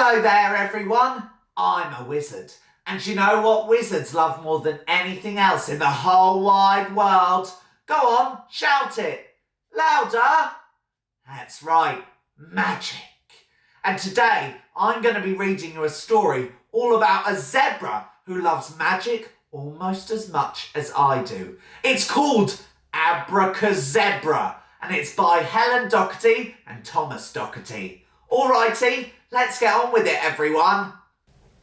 Hello there, everyone. I'm a wizard. And you know what wizards love more than anything else in the whole wide world? Go on, shout it. Louder. That's right, magic. And today, I'm going to be reading you a story all about a zebra who loves magic almost as much as I do. It's called Abracazebra, and it's by Helen Docherty and Thomas Docherty. Alrighty, let's get on with it, everyone.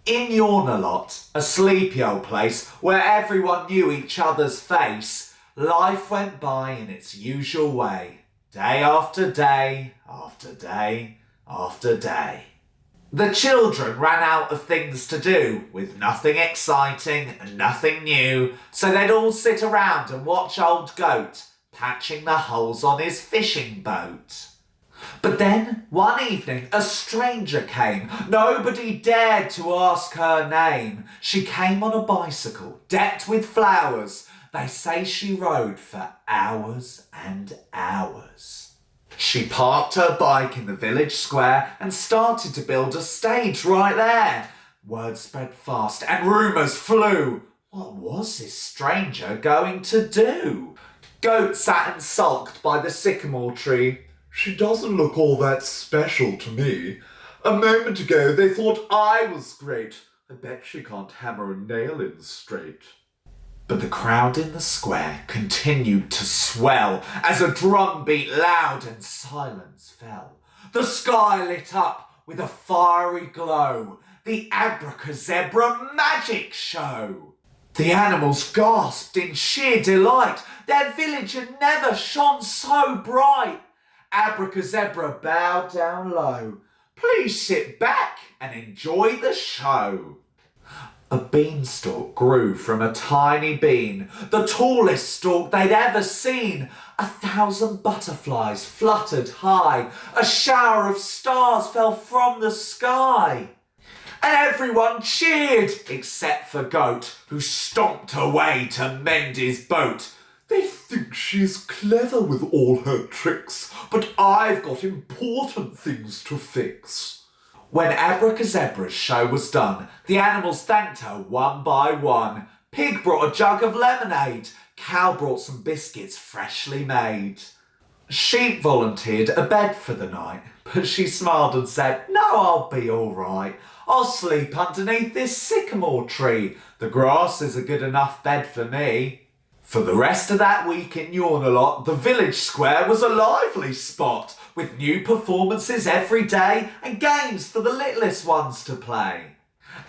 In Yawnalot, a sleepy old place where everyone knew each other's face, life went by in its usual way, day after day, after day, after day. The children ran out of things to do, with nothing exciting and nothing new, so they'd all sit around and watch old Goat patching the holes on his fishing boat. But then, one evening, a stranger came. Nobody dared to ask her name. She came on a bicycle, decked with flowers. They say she rode for hours and hours. She parked her bike in the village square and started to build a stage right there. Word spread fast and rumours flew. What was this stranger going to do? Goat sat and sulked by the sycamore tree. She doesn't look all that special to me. A moment ago they thought I was great. I bet she can't hammer a nail in straight. But the crowd in the square continued to swell as a drum beat loud and silence fell. The sky lit up with a fiery glow. The Abracazebra magic show. The animals gasped in sheer delight. Their village had never shone so bright. Abracazebra bowed down low. Please sit back and enjoy the show. A beanstalk grew from a tiny bean, the tallest stalk they'd ever seen. 1,000 butterflies fluttered high. A shower of stars fell from the sky. And everyone cheered, except for Goat, who stomped away to mend his boat. They think she's clever with all her tricks, but I've got important things to fix. When Abracazebra's show was done, the animals thanked her one by one. Pig brought a jug of lemonade. Cow brought some biscuits freshly made. Sheep volunteered a bed for the night, but she smiled and said, "No, I'll be all right. I'll sleep underneath this sycamore tree. The grass is a good enough bed for me." For the rest of that week in Yawnalot, the village square was a lively spot, with new performances every day and games for the littlest ones to play.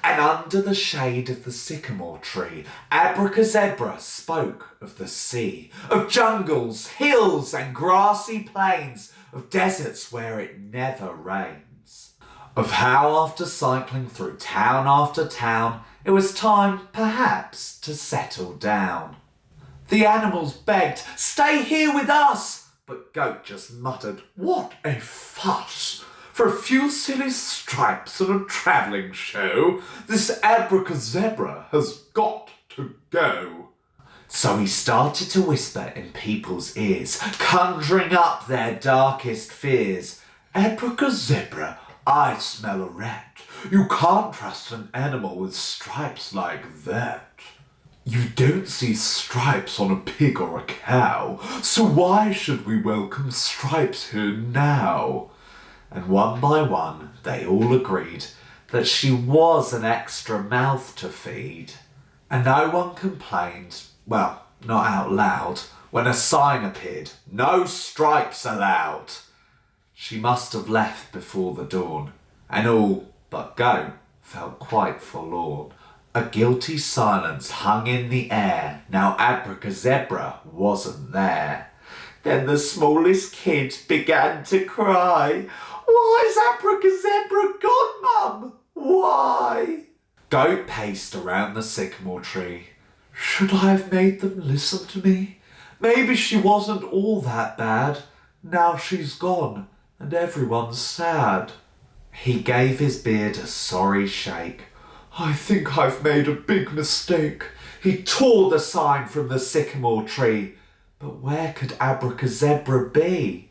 And under the shade of the sycamore tree, Abracazebra spoke of the sea, of jungles, hills and grassy plains, of deserts where it never rains, of how after cycling through town after town, it was time, perhaps, to settle down. The animals begged, "Stay here with us!" But Goat just muttered, "What a fuss! For a few silly stripes and a travelling show, this Abracazebra has got to go." So he started to whisper in people's ears, conjuring up their darkest fears. "Abracazebra, I smell a rat. You can't trust an animal with stripes like that. You don't see stripes on a pig or a cow, so why should we welcome stripes here now?" And one by one, they all agreed that she was an extra mouth to feed. And no one complained, well, not out loud, when a sign appeared, "No stripes allowed." She must have left before the dawn, and all but Goat felt quite forlorn. A guilty silence hung in the air. Now Abracazebra wasn't there. Then the smallest kid began to cry. "Why's Abracazebra gone, Mum? Why?" Goat paced around the sycamore tree. "Should I have made them listen to me? Maybe she wasn't all that bad. Now she's gone and everyone's sad." He gave his beard a sorry shake. "I think I've made a big mistake." He tore the sign from the sycamore tree. But where could Abracazebra be?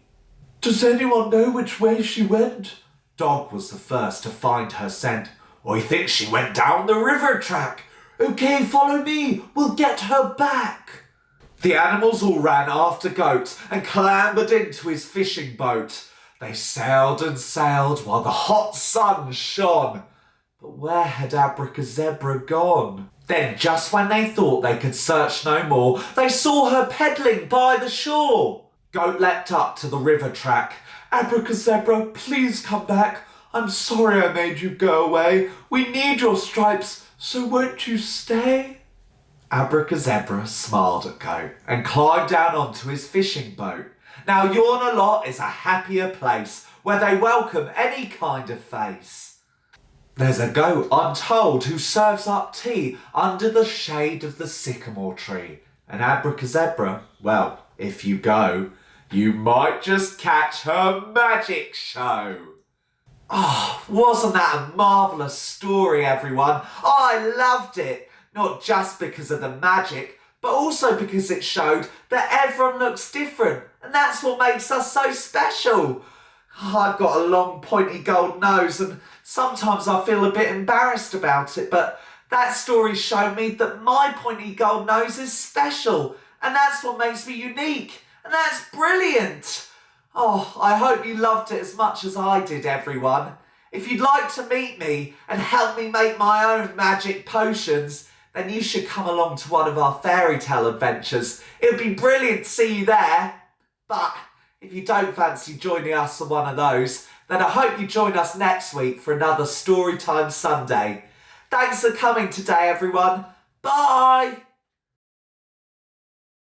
"Does anyone know which way she went?" Dog was the first to find her scent. I think she went down the river track. Okay, follow me. We'll get her back. The animals all ran after Goat and clambered into his fishing boat. They sailed and sailed while the hot sun shone. But where had Abracazebra gone? Then, just when they thought they could search no more, they saw her peddling by the shore. Goat leapt up to the river track. Abracazebra, please come back. I'm sorry I made you go away. We need your stripes, so won't you stay? Abracazebra smiled at Goat and climbed down onto his fishing boat. Now Yawnalot is a happier place where they welcome any kind of face. There's a goat, I'm told, who serves up tea under the shade of the sycamore tree. And Abracazebra, well, if you go, you might just catch her magic show. Oh, wasn't that a marvellous story, everyone? I loved it. Not just because of the magic, but also because it showed that everyone looks different. And that's what makes us so special. I've got a long pointy gold nose and sometimes I feel a bit embarrassed about it, but that story showed me that my pointy gold nose is special and that's what makes me unique and that's brilliant. Oh, I hope you loved it as much as I did, everyone. If you'd like to meet me and help me make my own magic potions, then you should come along to one of our fairy tale adventures. It would be brilliant to see you there. But if you don't fancy joining us on one of those, then I hope you join us next week for another Storytime Sunday. Thanks for coming today, everyone. Bye!